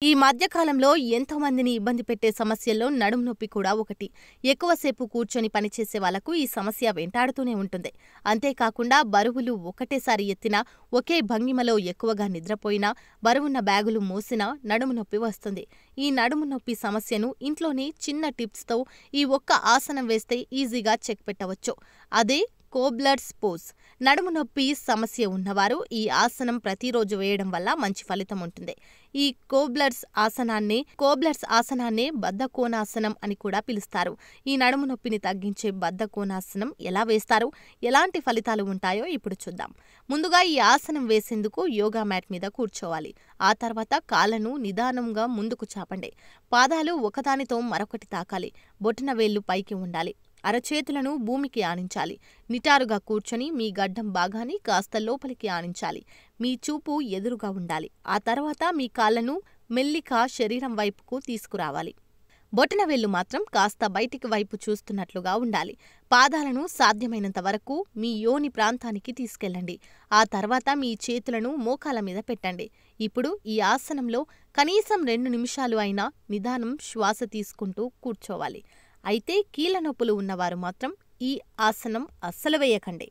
ఈ మధ్యకాలంలో ఎంతో మందిని ఇబ్బంది పెట్టే సమస్యల్లో నడుము నొప్పి కూడా ఒకటి. ఎక్కువసేపు కూర్చొని పనిచేసే వాళ్లకు ఈ సమస్య వెంటాడుతూనే ఉంటుంది. అంతేకాకుండా బరువులు ఒకటేసారి ఎత్తినా, ఒకే భంగిమలో ఎక్కువగా నిద్రపోయినా, బరువున్న బ్యాగులు మోసినా నడుము నొప్పి వస్తుంది. ఈ నడుము నొప్పి సమస్యను ఇంట్లోనే చిన్న టిప్స్తో ఈ ఒక్క ఆసనం వేస్తే ఈజీగా చెక్ పెట్టవచ్చు. అదే కోబ్లర్స్ పోజ్. నడుము నొప్పి సమస్య ఉన్నవారు ఈ ఆసనం ప్రతిరోజు వేయడం వల్ల మంచి ఫలితం ఉంటుంది. ఈ కోబ్లర్స్ ఆసనాన్నే బద్ధకోణాసనం అని కూడా పిలుస్తారు. ఈ నడుము నొప్పిని తగ్గించే బద్ధకోణాసనం ఎలా వేస్తారు, ఎలాంటి ఫలితాలు ఉంటాయో ఇప్పుడు చూద్దాం. ముందుగా ఈ ఆసనం వేసేందుకు యోగా మ్యాట్ మీద కూర్చోవాలి. ఆ తర్వాత కాళ్లను నిదానంగా ముందుకు చాపండి. పాదాలు ఒకదానితో మరొకటి తాకాలి. బొటన వేళ్లు పైకి ఉండాలి. అరచేతులను భూమికి ఆనించాలి. నిటారుగా కూర్చొని మీ గడ్డం భాగాన్ని కాస్త లోపలికి ఆనించాలి. మీ చూపు ఎదురుగా ఉండాలి. ఆ తర్వాత మీ కాళ్లను మెల్లిగా శరీరం వైపుకు తీసుకురావాలి. బొటనవేళ్లు మాత్రం కాస్త బయటికి వైపు చూస్తున్నట్లుగా ఉండాలి. పాదాలను సాధ్యమైనంత వరకు మీ యోని ప్రాంతానికి తీసుకెళ్లండి. ఆ తర్వాత మీ చేతులను మోకాల మీద పెట్టండి. ఇప్పుడు ఈ ఆసనంలో కనీసం 2 నిమిషాలు అయినా నిదానం శ్వాస తీసుకుంటూ కూర్చోవాలి. అయితే కీళ్ల నొప్పులు ఉన్నవారు మాత్రం ఈ ఆసనం అస్సలు వేయకండి.